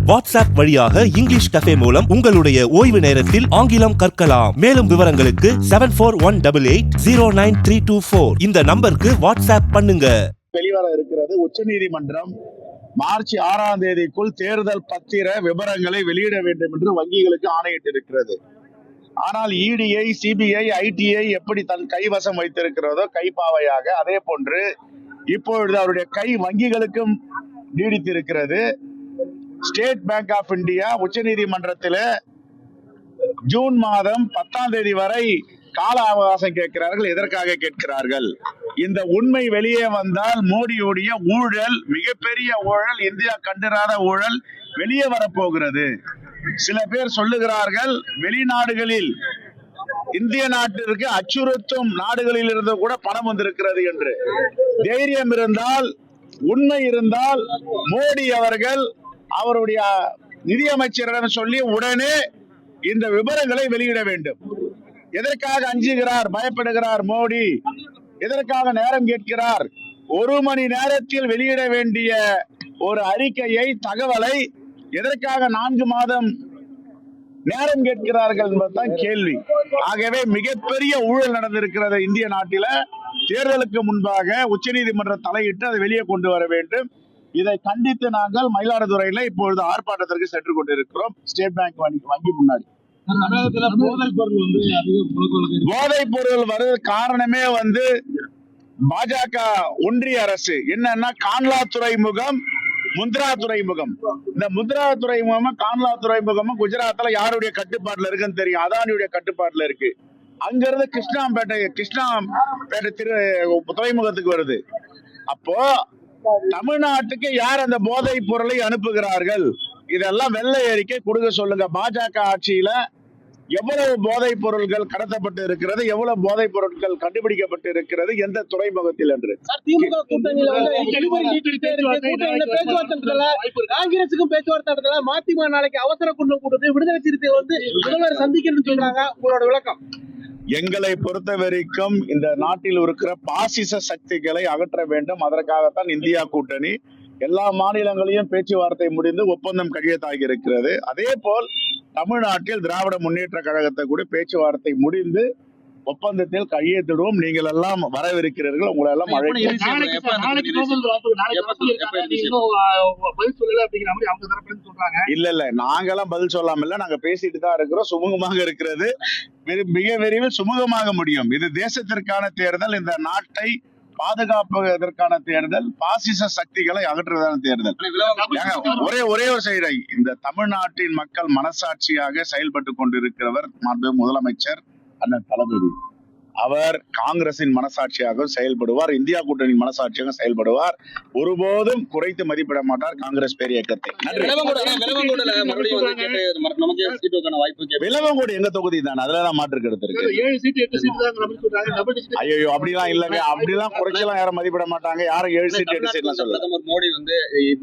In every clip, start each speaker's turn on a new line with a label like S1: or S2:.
S1: WhatsApp வழியாக English cafe மூலம் உங்களுடைய ஓய்வு நேரத்தில் ஆங்கிலம் கற்கலாம். மேலும் விவரங்களுக்கு 7418809324 இந்த நம்பருக்கு வாட்ஸ்அப் பண்ணுங்க.
S2: வெளிவர இருக்கிறது. உச்சநீதிமன்றம் மார்ச் 6ஆம் தேதிக்குள் தேர்தல் பத்திர விவரங்களை வெளியிட வேண்டும் என்று வங்கிகளுக்கு ஆணையிட்டிருக்கிறது. ஆனால் இடிஐ, சிபிஐ, ஐடிஐ எப்படி தன் கைவசம் வைத்திருக்கிறதோ கைப்பாவையாக, அதே போன்று இப்பொழுது அவருடைய கை வங்கிகளுக்கும் நீடித்திருக்கிறது. ஸ்டேட் பேங்க் ஆஃப் இந்தியா உச்சநீதிமன்றத்தில் ஜூன் மாதம் 10ஆம் தேதி வரை கால அவகாசம் கேட்கிறார்கள். எதற்காக கேட்கிறார்கள்? இந்த உண்மை வெளியே வந்தால் மோடியுடைய ஊழல், மிகப்பெரிய ஊழல், இந்தியா கண்டிராத ஊழல் வெளியே வரப்போகிறது. சில பேர் சொல்லுகிறார்கள் வெளிநாடுகளில் இந்திய நாட்டிற்கு அச்சுறுத்தும் நாடுகளில் இருந்து கூட பணம் வந்திருக்கிறது என்று. தைரியம் இருந்தால், உண்மை இருந்தால் மோடி அவர்கள் அவருடைய நிதியமைச்சரிடம் சொல்லி உடனே இந்த விவரங்களை வெளியிட வேண்டும். எதற்காக அஞ்சுகிறார், பயப்படுகிறார் மோடி? எதற்காக நேரம் கேட்கிறார்? 1 மணி நேரத்தில் வெளியிட வேண்டிய ஒரு அறிக்கையை, தகவலை எதற்காக 4 மாதம் நேரம் கேட்கிறார்கள் என்பதுதான் கேள்வி. ஆகவே மிகப்பெரிய ஊழல் நடந்திருக்கிறது இந்திய நாட்டில. தேர்தலுக்கு முன்பாக உச்சநீதிமன்றம் தலையிட்டு அதை வெளியே கொண்டு வர வேண்டும். இதை கண்டித்து நாங்கள் மயிலாடுதுறையில இப்பொழுது ஆர்ப்பாட்டத்திற்கு சென்று கொண்டிருக்கிறோம். ஸ்டேட் பேங்க் வங்கி முன்னாடி. போதைப் பொருள் வருது காரணமே பாஜக ஒன்றிய அரசு என்னன்னா, கான்லா துறைமுகம், முந்த்ரா துறைமுகம். இந்த முந்த்ரா துறைமுகம், கான்லா துறைமுகமும் குஜராத்ல யாருடைய கட்டுப்பாட்டுல இருக்குன்னு தெரியும். அதானியுடைய கட்டுப்பாட்டுல இருக்கு. அங்கிருந்து கிருஷ்ணாம்பேட்டை துறைமுகத்துக்கு வருது. அப்போ தமிழ்நாட்டுக்கு யார் அந்த போதைப் பொருளை அனுப்புகிறார்கள்? இதெல்லாம் வெள்ளை அறிக்கை கொடுக்க சொல்லுங்க. பாஜக ஆட்சியில எவ்வளவு போதைப் பொருட்கள் கடத்தப்பட்டு இருக்கிறது, எவ்வளவு போதைப் பொருட்கள் கண்டுபிடிக்கப்பட்டு இருக்கிறது, எந்த துறைமுகத்தில் என்று.
S3: காங்கிரசுக்கும் பேச்சுவார்த்தை நடத்தல. மதிமுக நாளைக்கு அவசர கூட்டத்தை விடுதலை சிறுத்தைகள் முதல்வர் சந்திக்கணும்னு சொல்றாங்க. உங்களோட விளக்கம்?
S2: எங்களை பொறுத்த வரைக்கும் இந்த நாட்டில் இருக்கிற பாசிச சக்திகளை அகற்ற வேண்டும். அதற்காகத்தான் இந்தியா கூட்டணி எல்லா மாநிலங்களையும் பேச்சுவார்த்தை முடிந்து ஒப்பந்தம் கையெழுத்தாகி இருக்கிறது. அதே போல் தமிழ்நாட்டில் திராவிட முன்னேற்ற கழகத்தை கூட பேச்சுவார்த்தை முடிந்து ஒப்பந்தத்தில் கையெழுத்திடுவோம். நீங்கள் எல்லாம் வரவிருக்கிறீர்கள். உங்களை எல்லாம் இல்ல நாங்கெல்லாம் பதில் சொல்லாம இல்ல, நாங்க பேசிட்டு தான் இருக்கிறோம். சுமூகமாக இருக்கிறது. மிக விரைவில் சுமூகமாக முடியும். இது தேசத்திற்கான தேர்தல், இந்த நாட்டை பாதுகாப்பதற்கான தேர்தல், பாசிச சக்திகளை அகற்றுவதான தேர்தல். ஒரே ஒரு செய்தி, இந்த தமிழ்நாட்டின் மக்கள் மனசாட்சியாக செயல்பட்டு கொண்டிருக்கிறவர் மாண்புமிகு முதலமைச்சர் அண்ணன் தளபதி. அவர் காங்கிரசின் மனசாட்சியாக செயல்படுவார், இந்தியா கூட்டணி மனசாட்சியாக செயல்படுவார். ஒருபோதும் குறைத்து மதிப்பிட மாட்டார் காங்கிரஸ் பேர் இயக்கத்தை. விலவங்கோடு எங்க தொகுதி தானே, அதுலதான் மாற்று கருத்து இருக்கு. ஐயோ அப்படிலாம் இல்லங்க, அப்படிலாம் குறைச்சலாம் யாரும் மதிப்பிட மாட்டாங்க. யாரும் 7 சீட் 8 சீட்லாம் சொல்ல.
S4: பிரதமர் மோடி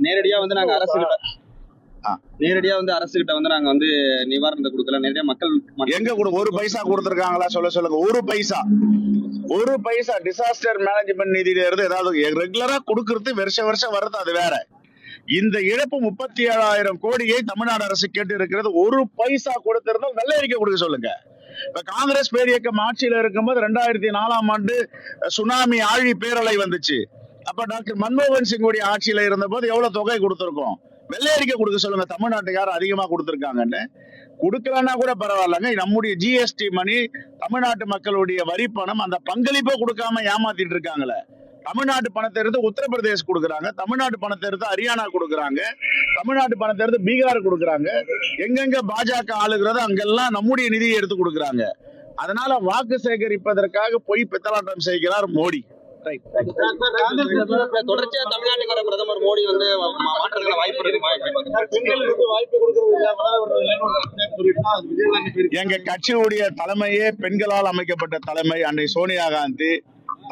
S4: நேரடியா நாங்க அரசுகிட்ட நாங்க நிவாரணத்தை கொடுக்கல. நேரடியா மக்கள்
S2: எங்க கூட 1 பைசா கொடுத்திருக்காங்களா? சொல்லுங்க. 1 பைசா டிசாஸ்டர் மேனேஜ்மெண்ட் நிதியில இருந்து ஏதாவது ரெகுலரா கொடுக்கறது, வருஷம் வருது, அது வேற. இந்த இழப்பு 37,000 கோடியை தமிழ்நாடு அரசு கேட்டு இருக்கிறது. 1 பைசா கொடுத்திருந்தால் வெள்ளை அறிக்கை கொடுக்க சொல்லுங்க. இப்ப காங்கிரஸ் பேர் இயக்கம் ஆட்சியில இருக்கும்போது 2004ஆம் ஆண்டு சுனாமி ஆழி பேரலை வந்துச்சு. அப்ப டாக்டர் மன்மோகன் சிங்குடைய ஆட்சியில இருந்த போது எவ்வளவு தொகை கொடுத்திருக்கோம்? வெள்ளை அறிக்கை கொடுக்க சொல்லுங்க. தமிழ்நாட்டுக்கு யாரும் அதிகமா கொடுத்திருக்காங்கன்னு. கொடுக்கலன்னா கூட பரவாயில்லங்க. நம்முடைய ஜிஎஸ்டி மணி, தமிழ்நாட்டு மக்களுடைய வரி பணம், அந்த பங்களிப்பை கொடுக்காம ஏமாத்திட்டு இருக்காங்களே. தமிழ்நாட்டு பணத்தை எடுத்து உத்தரப்பிரதேஷ் கொடுக்குறாங்க, தமிழ்நாட்டு பணத்தை எடுத்து ஹரியானா கொடுக்குறாங்க, தமிழ்நாட்டு பணத்தை எடுத்து பீகார் கொடுக்குறாங்க. எங்கெங்க பாஜக ஆளுகிறதோ அங்கெல்லாம் நம்முடைய நிதியை எடுத்து கொடுக்குறாங்க. அதனால வாக்கு சேகரிப்பதற்காக பொய் பித்தலாட்டம் செய்கிறார் மோடி.
S4: தொடர்ச்சியா தமிழ்நாட்டுக்கு வர பிரதமர் மோடி மாற்றங்களை
S2: எங்க கட்சியுடைய தலைமையே பெண்களால் அமைக்கப்பட்ட தலைமை. அன்னை சோனியா காந்தி,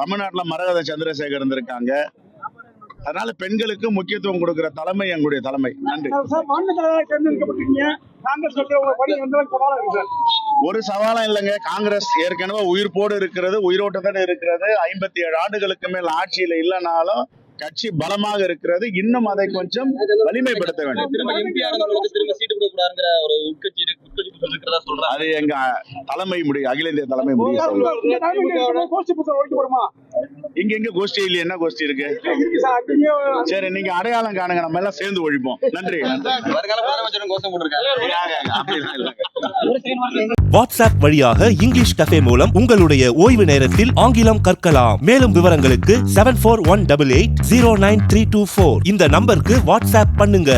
S2: தமிழ்நாட்டுல மரகத சந்திரசேகர் இருந்திருக்காங்க. அதனால பெண்களுக்கு முக்கியத்துவம் கொடுக்கிற தலைமை எங்களுடைய தலைமை. நன்றி. ஒரு சவாலும் இல்லைங்க. காங்கிரஸ் ஏற்கனவே உயிர்ப்போடு இருக்கிறது, உயிரோட்டத்தோடு இருக்கிறது. 57 ஆண்டுகளுக்கு மேல் ஆட்சியில இல்லைனாலும் கட்சி பலமாக இருக்கிறது. இன்னும் அதை கொஞ்சம் வலிமைப்படுத்த வேண்டும்.
S4: திரும்ப எம்பி ஆனவங்களுக்கு திரும்ப சீட்டு கொடுக்க கூடாதுங்கிற ஒரு உட்கட்சி இருக்கிறதா சொல்றாங்க.
S2: அது எங்க தலைமை முடிவு, அகில இந்திய தலைமை முடிவு. இங்க எங்க கோஷ்டி இல்லையா? என்ன கோஷ்டி இருக்கு? சரி, நீங்க அடையாளம் காணுங்க, நம்ம எல்லாம் சேர்ந்து ஒழிப்போம். நன்றி.
S4: வருங்கால முதலமைச்சரும் கோஷம் போட்டிருக்காங்க.
S1: வாட்ஸ்அப் வழியாக இங்கிலீஷ் கஃபே மூலம் உங்களுடைய ஓய்வு நேரத்தில் ஆங்கிலம் கற்கலாம். மேலும் விவரங்களுக்கு 7418809324 இந்த நம்பருக்கு வாட்ஸ்அப் பண்ணுங்க.